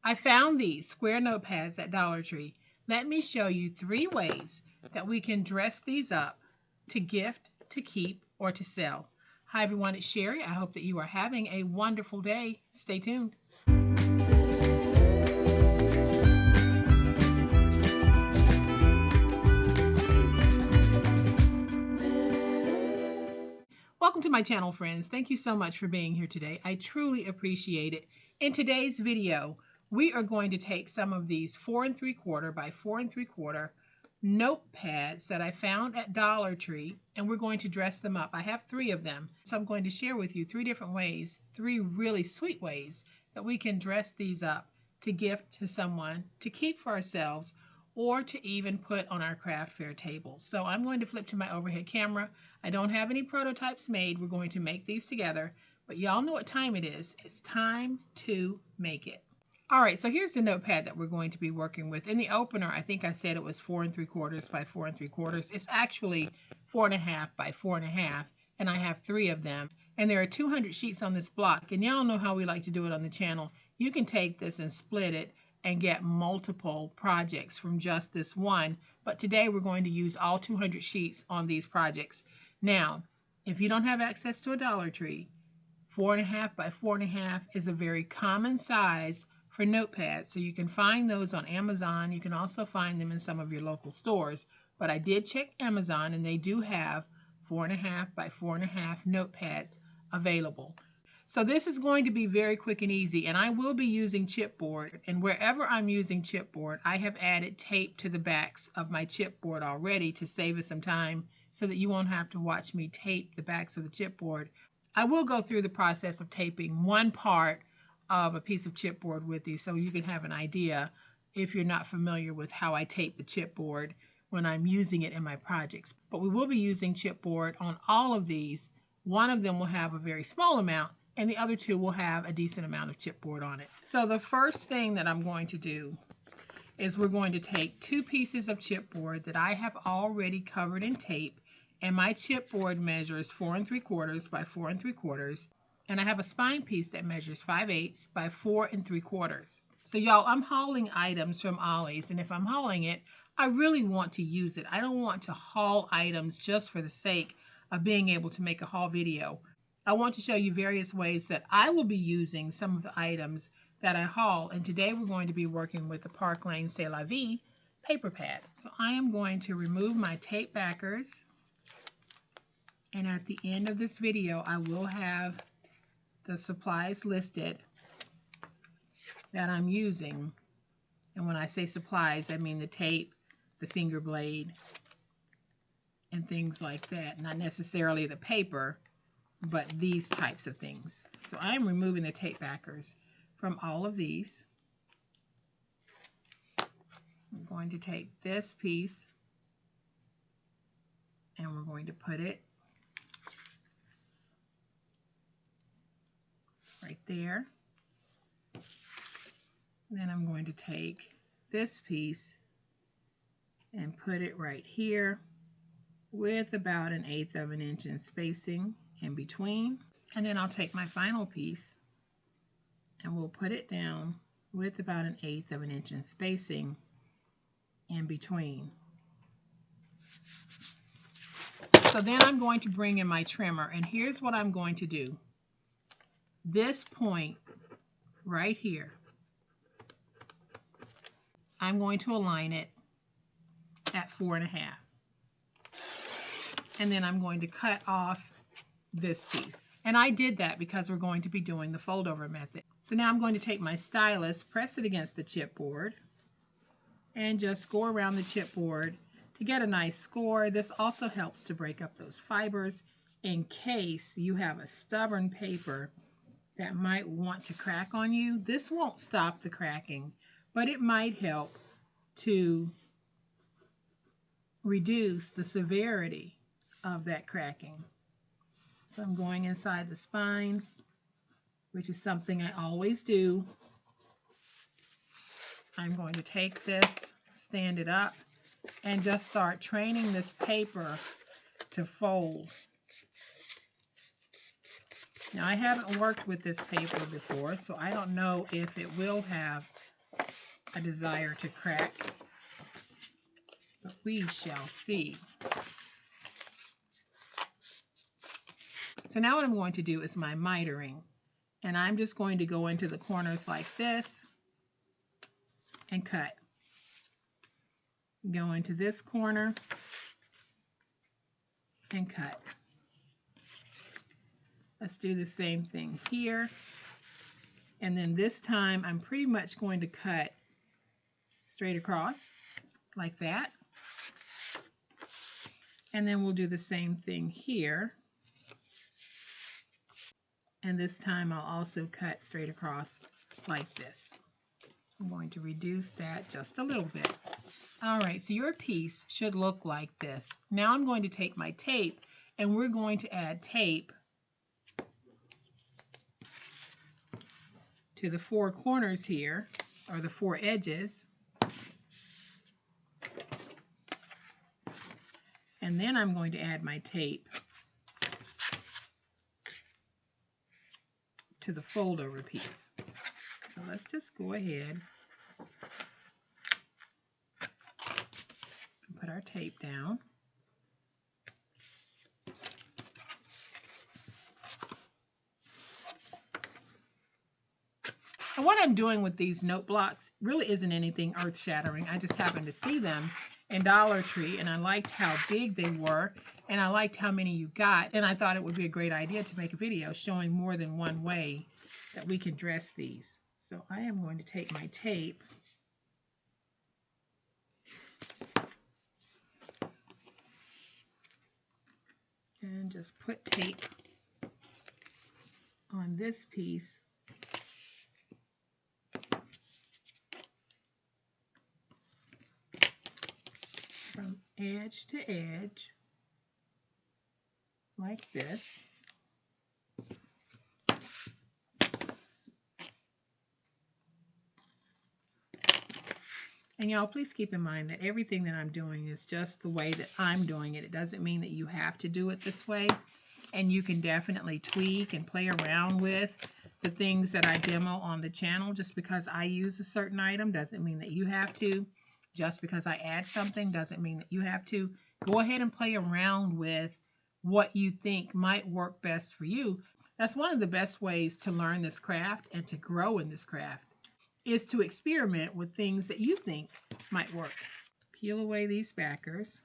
I found these square notepads at Dollar Tree. Let me show you 3 ways that we can dress these up to gift, to keep, or to sell. Hi everyone, it's Sherry. I hope that you are having a wonderful day. Stay tuned. Welcome to my channel, friends. Thank you so much for being here today. I truly appreciate it. In today's video, we are going to take some of these 4 3/4 by 4 3/4 notepads that I found at Dollar Tree, and we're going to dress them up. I have 3 of them, so I'm going to share with you 3 different ways, 3 really sweet ways that we can dress these up to gift to someone, to keep for ourselves, or to even put on our craft fair tables. So I'm going to flip to my overhead camera. I don't have any prototypes made. We're going to make these together, but y'all know what time it is. It's time to make it. All right, so here's the notepad that we're going to be working with. In the opener, I think I said it was 4 3/4 by 4 3/4. It's actually 4 1/2 by 4 1/2, and I have 3 of them. And there are 200 sheets on this block, and y'all know how we like to do it on the channel. You can take this and split it and get multiple projects from just this one. But today we're going to use all 200 sheets on these projects. Now, if you don't have access to a Dollar Tree, 4 1/2 by 4 1/2 is a very common size for notepads. So you can find those on Amazon. You can also find them in some of your local stores. But I did check Amazon, and they do have 4 1/2 by 4 1/2 notepads available. So this is going to be very quick and easy, and I will be using chipboard. And wherever I'm using chipboard, I have added tape to the backs of my chipboard already to save us some time so that you won't have to watch me tape the backs of the chipboard. I will go through the process of taping one part of a piece of chipboard with you so you can have an idea if you're not familiar with how I tape the chipboard when I'm using it in my projects. But we will be using chipboard on all of these. One of them will have a very small amount, and the other 2 will have a decent amount of chipboard on it. So the first thing that I'm going to do is we're going to take 2 pieces of chipboard that I have already covered in tape, and my chipboard measures 4 3/4 by 4 3/4, and I have a spine piece that measures 5/8 by 4 3/4. So y'all, I'm hauling items from Ollie's, and if I'm hauling it, I really want to use it. I don't want to haul items just for the sake of being able to make a haul video. I want to show you various ways that I will be using some of the items that I haul, and today we're going to be working with the Park Lane C'est La Vie paper pad. So I am going to remove my tape backers, and at the end of this video I will have the supplies listed that I'm using. And when I say supplies, I mean the tape, the finger blade, and things like that. Not necessarily the paper, but these types of things. So I'm removing the tape backers from all of these. I'm going to take this piece and we're going to put it right there. Then I'm going to take this piece and put it right here with about 1/8 of an inch in spacing in between. And then I'll take my final piece and we'll put it down with about 1/8 of an inch in spacing in between. So then I'm going to bring in my trimmer, and here's what I'm going to do. This point right here, I'm going to align it at 4 1/2. And then I'm going to cut off this piece. And I did that because we're going to be doing the fold over method. So now I'm going to take my stylus, press it against the chipboard, and just go around the chipboard to get a nice score. This also helps to break up those fibers in case you have a stubborn paper that might want to crack on you. This won't stop the cracking, but it might help to reduce the severity of that cracking. So I'm going inside the spine, which is something I always do. I'm going to take this, stand it up, and just start training this paper to fold. Now I haven't worked with this paper before, so I don't know if it will have a desire to crack, but we shall see. So now what I'm going to do is my mitering, and I'm just going to go into the corners like this and cut. Go into this corner and cut. Let's do the same thing here. And then this time I'm pretty much going to cut straight across like that. And then we'll do the same thing here. And this time I'll also cut straight across like this. I'm going to reduce that just a little bit. All right, so your piece should look like this. Now I'm going to take my tape and we're going to add tape to the four corners here, or the four edges. And then I'm going to add my tape to the fold over piece. So let's just go ahead and put our tape down. And what I'm doing with these note blocks really isn't anything earth-shattering. I just happened to see them in Dollar Tree, and I liked how big they were, and I liked how many you got, and I thought it would be a great idea to make a video showing more than one way that we can dress these. So I am going to take my tape and just put tape on this piece from edge to edge like this. And y'all, please keep in mind that everything that I'm doing is just the way that I'm doing it. It doesn't mean that you have to do it this way. And you can definitely tweak and play around with the things that I demo on the channel. Just because I use a certain item doesn't mean that you have to. Just because I add something doesn't mean that you have to. Go ahead and play around with what you think might work best for you. That's one of the best ways to learn this craft and to grow in this craft, is to experiment with things that you think might work. Peel away these backers.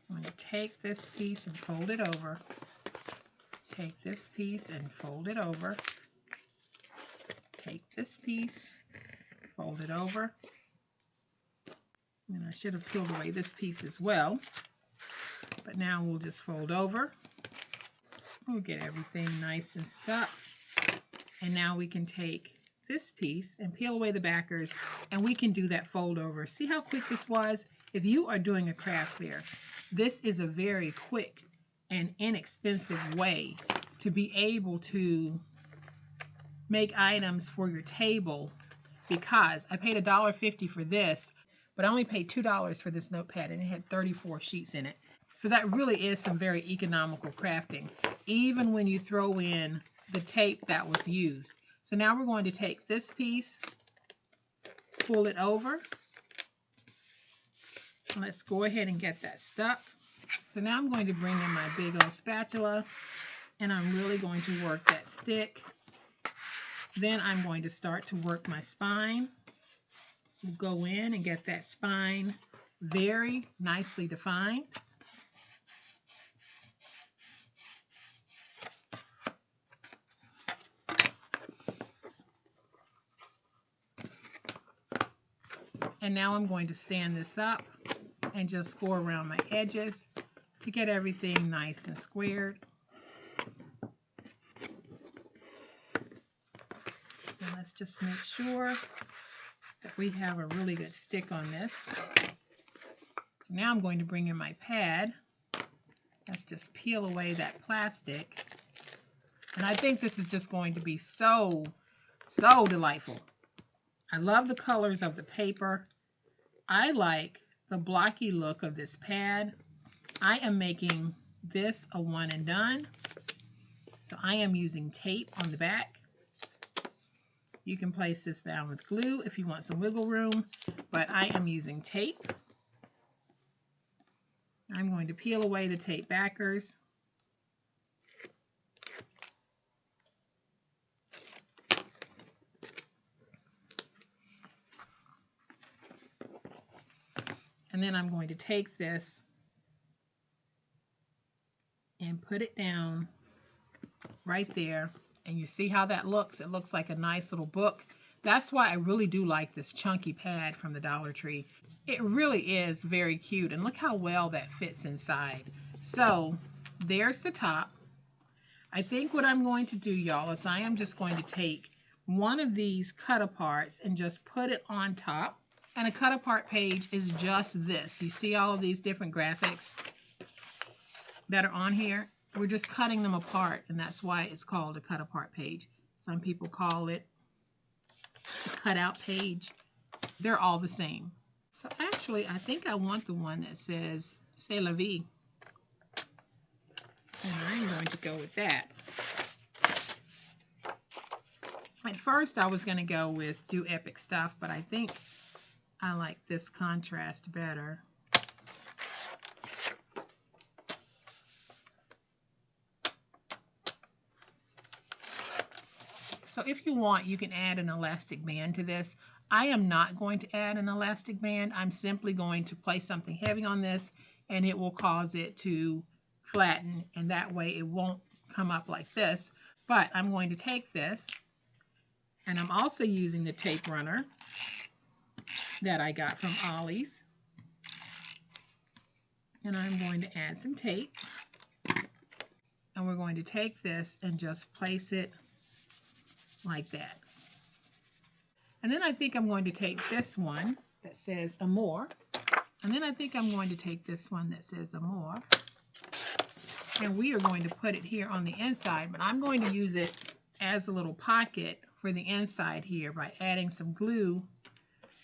I'm going to take this piece and fold it over. Take this piece and fold it over. Take this piece, fold it over. And I should have peeled away this piece as well. But now we'll just fold over. We'll get everything nice and stuck. And now we can take this piece and peel away the backers, and we can do that fold over. See how quick this was? If you are doing a craft fair, this is a very quick and inexpensive way to be able to make items for your table, because I paid $1.50 for this, but I only paid $2 for this notepad, and it had 34 sheets in it. So that really is some very economical crafting, even when you throw in the tape that was used. So now we're going to take this piece, pull it over. Let's go ahead and get that stuck. So now I'm going to bring in my big old spatula, and I'm really going to work that stick. Then I'm going to start to work my spine. We'll go in and get that spine very nicely defined. And now I'm going to stand this up and just go around my edges to get everything nice and squared. And let's just make sure that we have a really good stick on this. So now I'm going to bring in my pad. Let's just peel away that plastic. And I think this is just going to be so delightful. I love the colors of the paper. I like the blocky look of this pad. I am making this a one and done. So I am using tape on the back. You can place this down with glue if you want some wiggle room, but I am using tape. I'm going to peel away the tape backers. And then I'm going to take this and put it down right there. And you see how that looks? It looks like a nice little book. That's why I really do like this chunky pad from the Dollar Tree. It really is very cute. And look how well that fits inside. So there's the top. I think what I'm going to do, y'all, is I am just going to take one of these cut-aparts and just put it on top. And a cut-apart page is just this. You see all of these different graphics that are on here? We're just cutting them apart, and that's why it's called a cut-apart page. Some people call it a cut-out page. They're all the same. So actually, I think I want the one that says C'est la vie. And I'm going to go with that. At first, I was going to go with Do Epic Stuff, but I think I like this contrast better. So if you want, you can add an elastic band to this. I am not going to add an elastic band. I'm simply going to place something heavy on this, and it will cause it to flatten, and that way it won't come up like this. But I'm going to take this, and I'm also using the tape runner that I got from Ollie's. And I'm going to add some tape. And we're going to take this and just place it like that. And then I think I'm going to take this one that says Amour. And then I think I'm going to take this one that says Amour. And we are going to put it here on the inside, but I'm going to use it as a little pocket for the inside here by adding some glue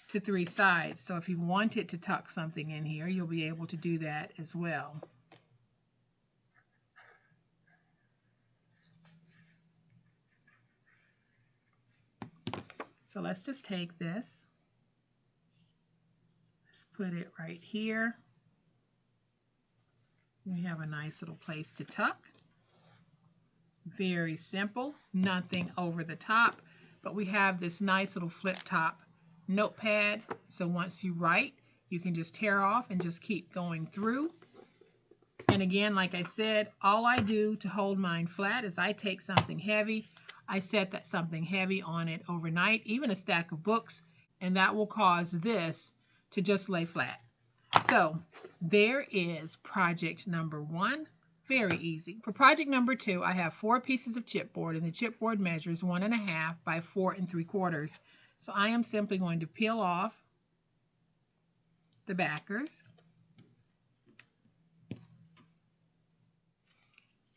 to 3 sides. So if you wanted to tuck something in here, you'll be able to do that as well. So let's just take this. Let's put it right here. We have a nice little place to tuck. Very simple, nothing over the top, but we have this nice little flip top notepad. So once you write, you can just tear off and just keep going through. And again, like I said, all I do to hold mine flat is I take something heavy, I set that something heavy on it overnight, even a stack of books, and that will cause this to just lay flat. So there is project number 1. Very easy. For project number 2, I have 4 pieces of chipboard, and the chipboard measures 1.5 by 4 3/4. So I am simply going to peel off the backers.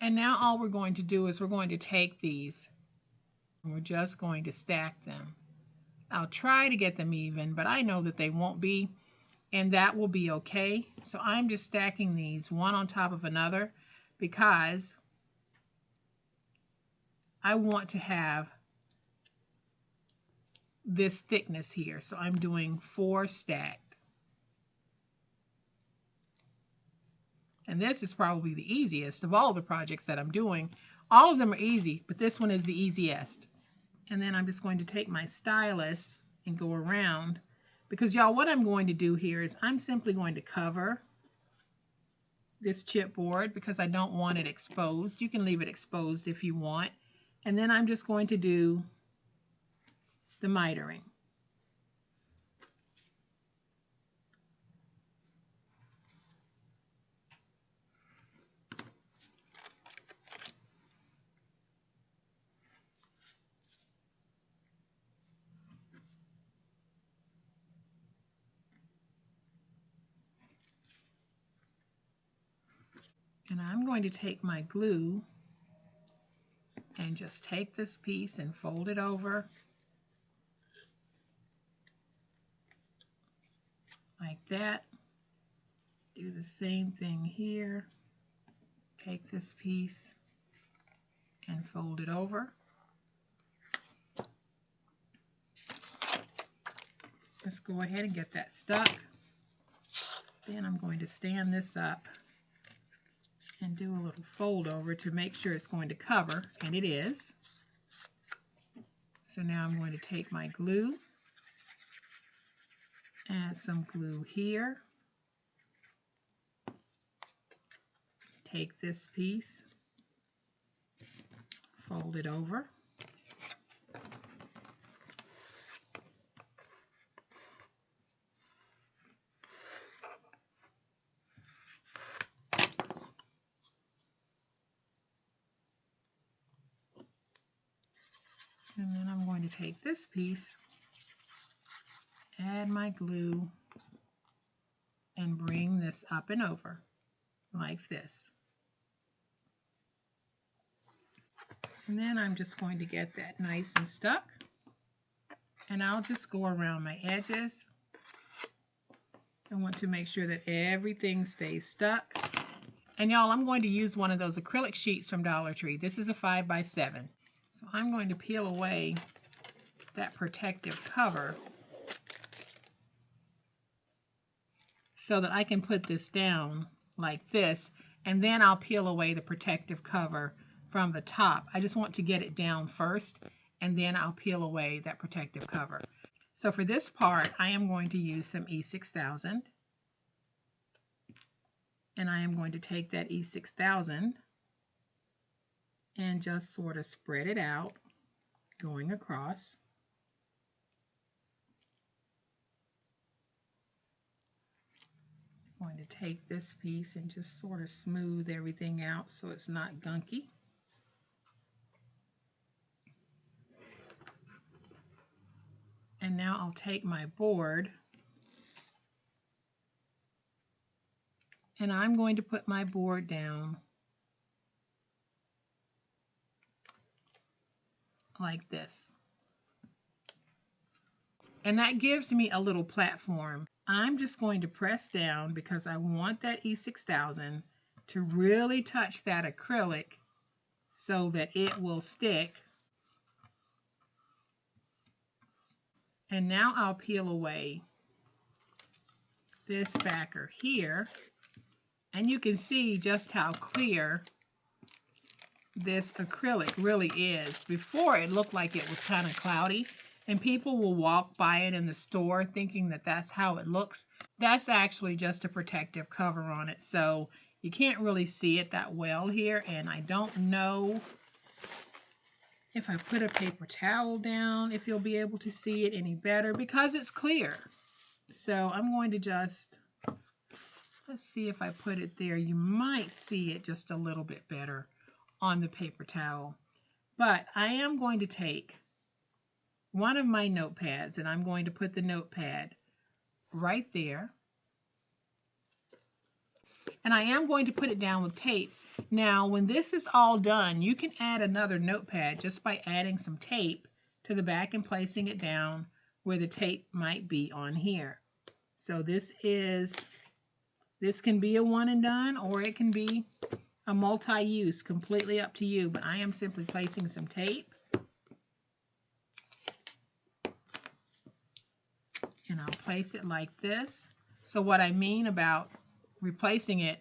And now all we're going to do is we're going to take these and we're just going to stack them. I'll try to get them even, but I know that they won't be, and that will be okay. So I'm just stacking these one on top of another because I want to have this thickness here. So I'm doing 4 stacked. And this is probably the easiest of all the projects that I'm doing. All of them are easy, but this one is the easiest. And then I'm just going to take my stylus and go around, because y'all, what I'm going to do here is I'm simply going to cover this chipboard because I don't want it exposed. You can leave it exposed if you want. And then I'm just going to do the mitering. And I'm going to take my glue and just take this piece and fold it over like that. Do the same thing here. Take this piece and fold it over. Let's go ahead and get that stuck. Then I'm going to stand this up and do a little fold over to make sure it's going to cover, and it is. So now I'm going to take my glue, add some glue here, take this piece, fold it over, and then I'm going to take this piece, add my glue, and bring this up and over like this. And then I'm just going to get that nice and stuck, and I'll just go around my edges. I want to make sure that everything stays stuck. And y'all, I'm going to use one of those acrylic sheets from Dollar Tree. This is a 5x7. So I'm going to peel away that protective cover so that I can put this down like this, and then I'll peel away the protective cover from the top. I just want to get it down first, and then I'll peel away that protective cover. So for this part, I am going to use some E6000, and I am going to take that E6000 and just sort of spread it out, going across. I'm going to take this piece and just sort of smooth everything out so it's not gunky. And now I'll take my board and I'm going to put my board down like this. And that gives me a little platform. I'm just going to press down because I want that E6000 to really touch that acrylic so that it will stick. And now I'll peel away this backer here, and you can see just how clear this acrylic really is. Before, it looked like it was kind of cloudy, and people will walk by it in the store thinking that that's how it looks. That's actually just a protective cover on it, so you can't really see it that well here, and I don't know if I put a paper towel down if you'll be able to see it any better because it's clear. So I'm going to just, let's see if I put it there. You might see it just a little bit better on the paper towel. But I am going to take one of my notepads and I'm going to put the notepad right there. And I am going to put it down with tape. Now, when this is all done, you can add another notepad just by adding some tape to the back and placing it down where the tape might be on here. So this can be a one and done, or it can be a multi-use, completely up to you, but I am simply placing some tape. And I'll place it like this. So what I mean about replacing it,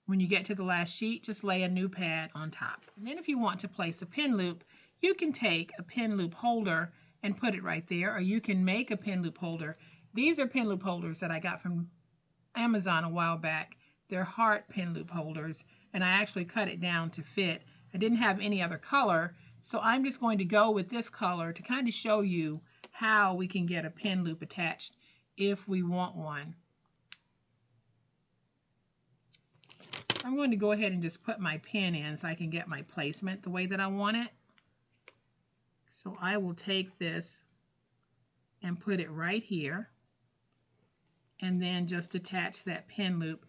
when you get to the last sheet, just lay a new pad on top. And then if you want to place a pin loop, you can take a pin loop holder and put it right there, or you can make a pin loop holder. These are pin loop holders that I got from Amazon a while back. They're heart pin loop holders, and I actually cut it down to fit. I didn't have any other color, so I'm just going to go with this color to kind of show you how we can get a pin loop attached if we want one. I'm going to go ahead and just put my pin in so I can get my placement the way that I want it. So I will take this and put it right here and then just attach that pin loop.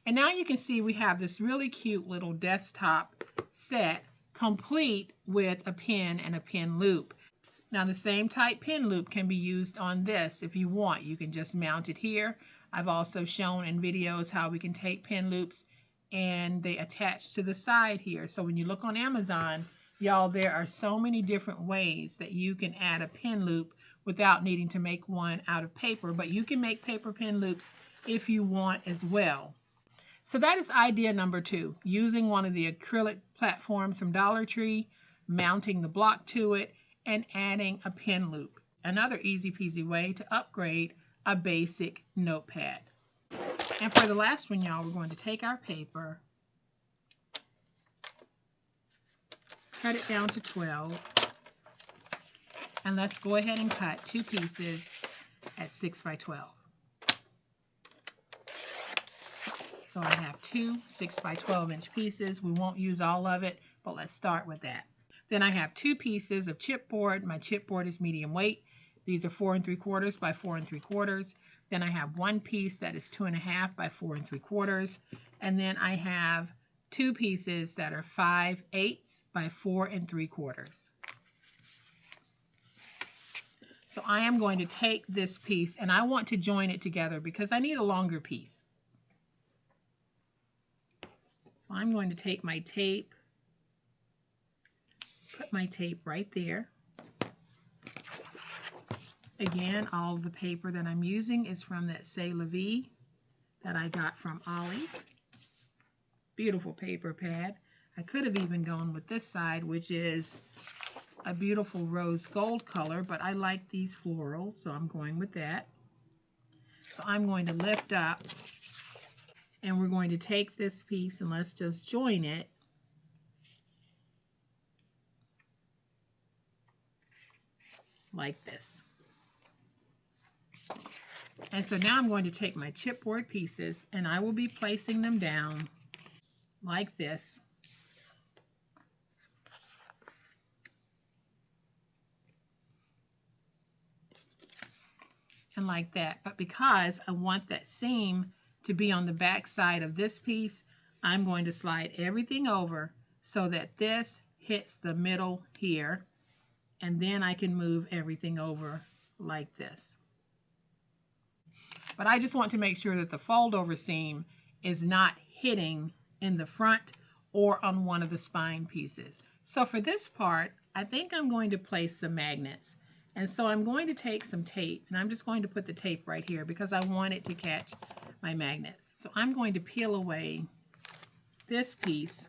And now you can see we have this really cute little desktop set complete with a pin and a pin loop. Now the same type pin loop can be used on this if you want. You can just mount it here. I've also shown in videos how we can take pin loops and they attach to the side here. So when you look on Amazon, y'all, there are so many different ways that you can add a pin loop without needing to make one out of paper, but you can make paper pen loops if you want as well. So that is idea number 2, using one of the acrylic platforms from Dollar Tree, mounting the block to it, and adding a pen loop. Another easy peasy way to upgrade a basic notepad. And for the last one, y'all, we're going to take our paper, cut it down to 12, and let's go ahead and cut 2 pieces at 6 by 12. So I have 2 6 by 12 inch pieces. We won't use all of it, but let's start with that. Then I have 2 pieces of chipboard. My chipboard is medium weight. These are 4 3/4 by 4 3/4. Then I have 1 piece that is 2 1/2 by 4 3/4. And then I have 2 pieces that are 5/8 by 4 3/4. So I am going to take this piece and I want to join it together because I need a longer piece. So I'm going to take my tape, put my tape right there. Again, all of the paper that I'm using is from that C'est La Vie that I got from Ollie's. Beautiful paper pad. I could have even gone with this side, which is a beautiful rose gold color, but I like these florals, so I'm going with that. So I'm going to lift up, and we're going to take this piece and let's just join it. Like this. And so now I'm going to take my chipboard pieces and I will be placing them down like this. And like that. But because I want that seam to be on the back side of this piece, I'm going to slide everything over so that this hits the middle here. And then I can move everything over like this. But I just want to make sure that the fold over seam is not hitting in the front or on one of the spine pieces. So for this part, I think I'm going to place some magnets. And so I'm going to take some tape, and I'm just going to put the tape right here because I want it to catch my magnets. So I'm going to peel away this piece,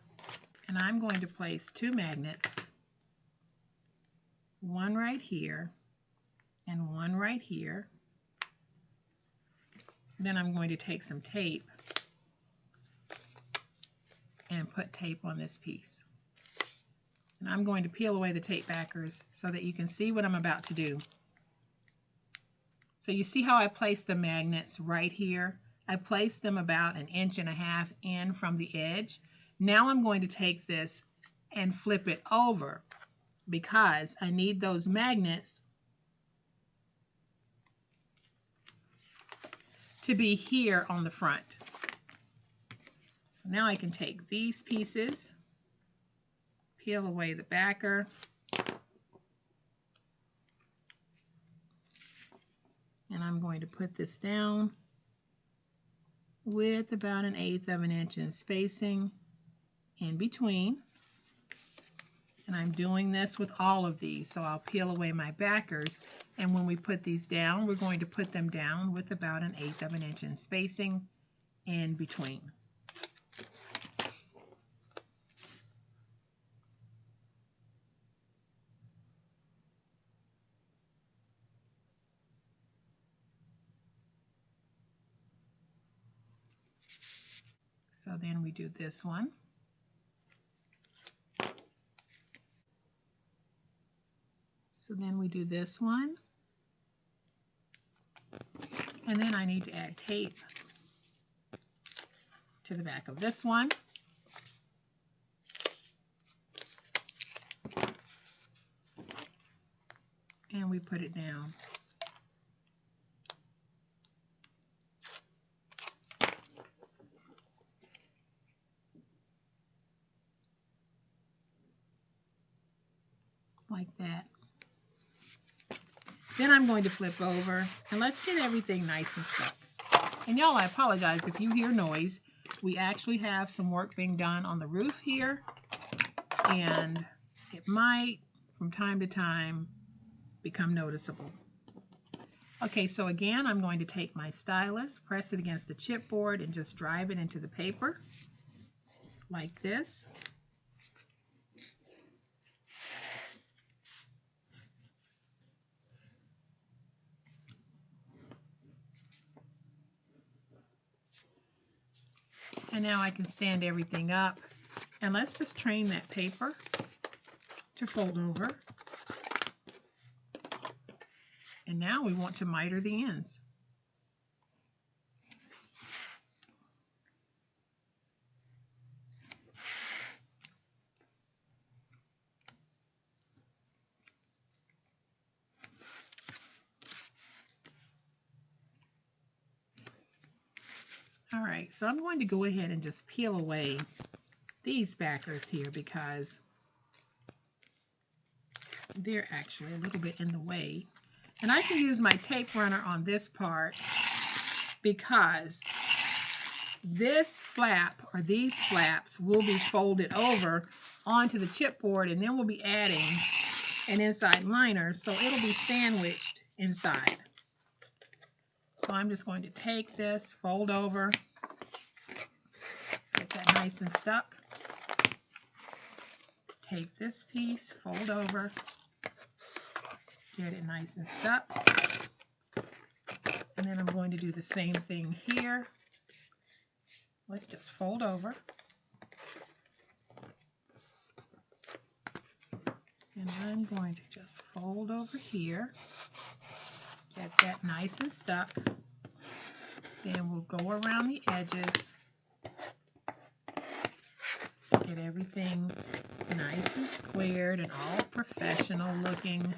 and I'm going to place 2 magnets, one right here and one right here. Then I'm going to take some tape and put tape on this piece. And I'm going to peel away the tape backers so that you can see what I'm about to do. So you see how I placed the magnets right here? I placed them about 1.5 inches in from the edge. Now I'm going to take this and flip it over because I need those magnets to be here on the front. So now I can take these pieces, peel away the backer, and I'm going to put this down with about 1/8 of an inch in spacing in between. And I'm doing this with all of these, so I'll peel away my backers, and when we put these down, we're going to put them down with about 1/8 of an inch in spacing in between. So then we do this one. So then we do this one. And then I need to add tape to the back of this one. And we put it down. Like that. Then I'm going to flip over and let's get everything nice and stuck. And y'all, I apologize if you hear noise. We actually have some work being done on the roof here, and it might from time to time become noticeable. Okay, so again, I'm going to take my stylus, press it against the chipboard, and just drive it into the paper like this. And now I can stand everything up. And let's just train that paper to fold over. And now we want to miter the ends. All right, so I'm going to go ahead and just peel away these backers here because they're actually a little bit in the way. And I can use my tape runner on this part because this flap or these flaps will be folded over onto the chipboard, and then we'll be adding an inside liner, so it'll be sandwiched inside. So I'm just going to take this, fold over, get that nice and stuck. Take this piece, fold over, get it nice and stuck. And then I'm going to do the same thing here. Let's just fold over. And I'm going to just fold over here. Get that nice and stuck. Then we'll go around the edges. Get everything nice and squared and all professional looking.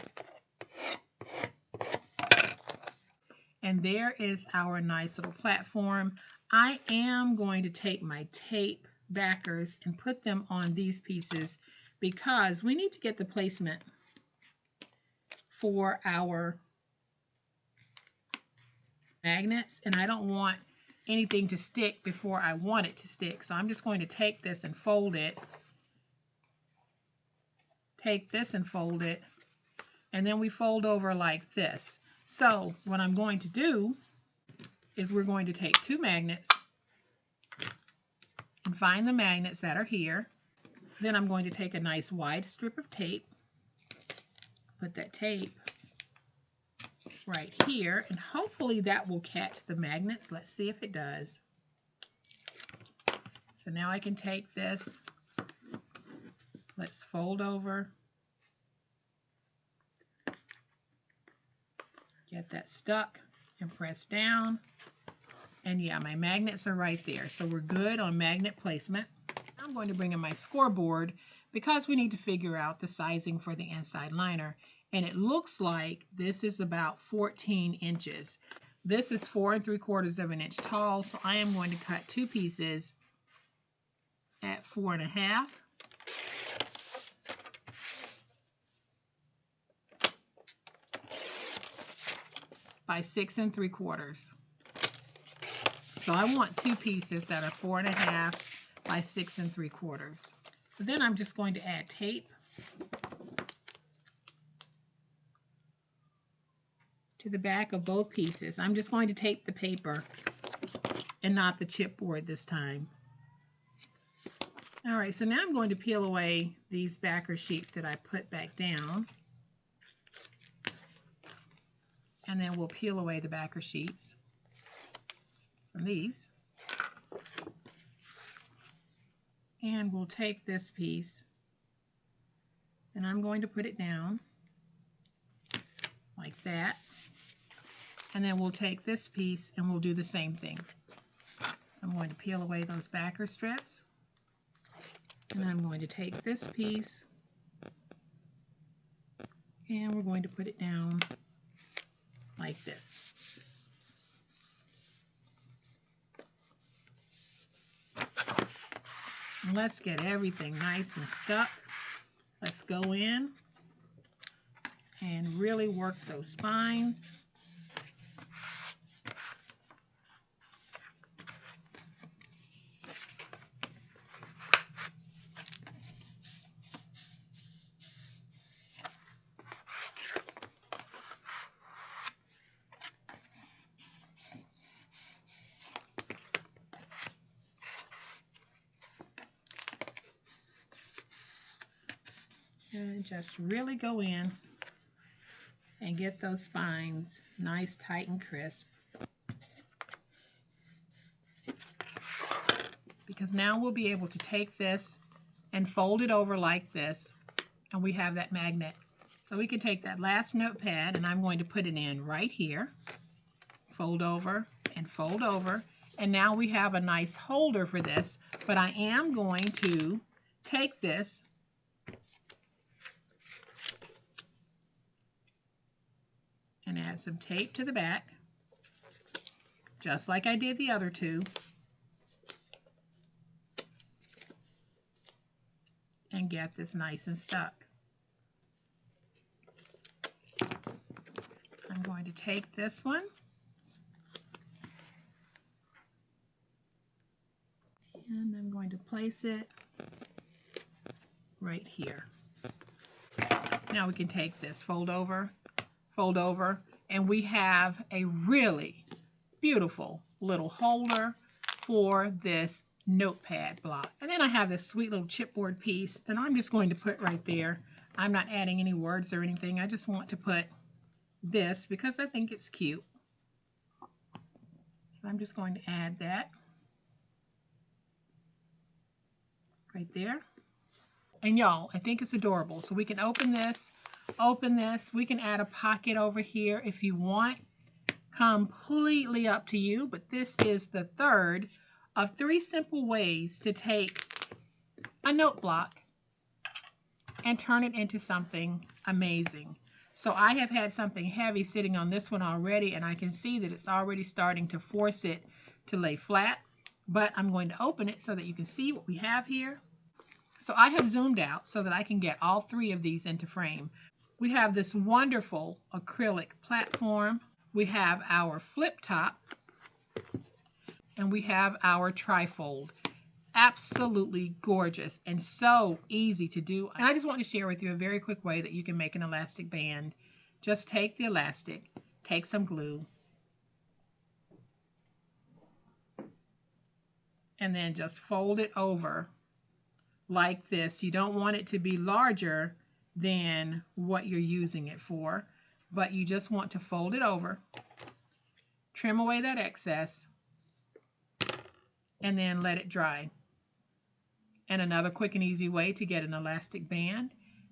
And there is our nice little platform. I am going to take my tape backers and put them on these pieces because we need to get the placement for our magnets, and I don't want anything to stick before I want it to stick. So I'm just going to take this and fold it. Take this and fold it. And then we fold over like this. So what I'm going to do is we're going to take two magnets and find the magnets that are here. Then I'm going to take a nice wide strip of tape, put that tape right here, and hopefully that will catch the magnets. Let's see if it does. So now I can take this, let's fold over, get that stuck and press down. And yeah, my magnets are right there. So we're good on magnet placement. I'm going to bring in my scoreboard because we need to figure out the sizing for the inside liner. And it looks like this is about 14 inches. This is 4 3/4 of an inch tall. So I am going to cut two pieces at 4 1/2. By 6 3/4. So I want two pieces that are 4 1/2 by 6 3/4. So then I'm just going to add tape to the back of both pieces. I'm just going to tape the paper and not the chipboard this time. All right, so now I'm going to peel away these backer sheets that I put back down. And then we'll peel away the backer sheets from these. And we'll take this piece and I'm going to put it down like that. And then we'll take this piece and we'll do the same thing. So I'm going to peel away those backer strips. And I'm going to take this piece and we're going to put it down like this. And let's get everything nice and stuck. Let's go in and really work those spines. And just really go in and get those spines nice, tight, and crisp. Because now we'll be able to take this and fold it over like this, and we have that magnet. So we can take that last notepad, and I'm going to put it in right here. Fold over and fold over. And now we have a nice holder for this, but I am going to take this and add some tape to the back, just like I did the other two. And get this nice and stuck. I'm going to take this one and I'm going to place it right here. Now we can take this, fold over, and we have a really beautiful little holder for this notepad block. And then I have this sweet little chipboard piece that I'm just going to put right there. I'm not adding any words or anything. I just want to put this because I think it's cute. So I'm just going to add that right there. And y'all, I think it's adorable. So we can open this. We can add a pocket over here if you want. Completely up to you, but this is the third of 3 simple ways to take a note block and turn it into something amazing. So I have had something heavy sitting on this one already, and I can see that it's already starting to force it to lay flat, but I'm going to open it so that you can see what we have here. So I have zoomed out so that I can get all 3 of these into frame. We have this wonderful acrylic platform. We have our flip top, and we have our trifold. Absolutely gorgeous and so easy to do. And I just want to share with you a very quick way that you can make an elastic band. Just take the elastic, take some glue, and then just fold it over like this. You don't want it to be larger than what you're using it for, but you just want to fold it over, trim away that excess, and then let it dry. And another quick and easy way to get an elastic band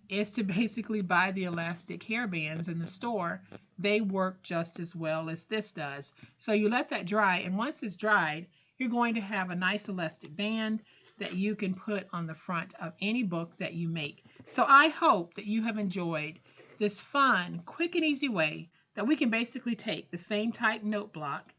is to basically buy the elastic hair bands in the store. They work just as well as this does. So you let that dry, and once it's dried, you're going to have a nice elastic band that you can put on the front of any book that you make. So I hope that you have enjoyed this fun, quick and easy way that we can basically take the same type note block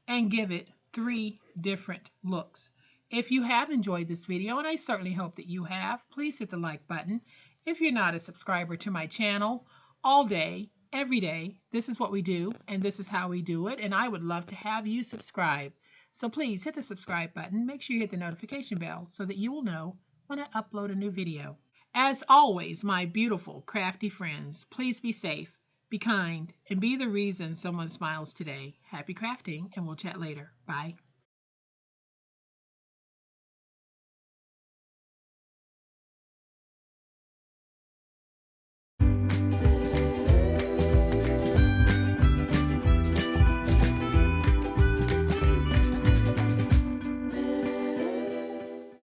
and give it 3 different looks. If you have enjoyed this video, and I certainly hope that you have, please hit the like button. If you're not a subscriber to my channel, all day, every day, this is what we do, and this is how we do it, and I would love to have you subscribe. So please hit the subscribe button. Make sure you hit the notification bell so that you will know when I upload a new video. As always, my beautiful, crafty friends, please be safe, be kind, and be the reason someone smiles today. Happy crafting, and we'll chat later. Bye.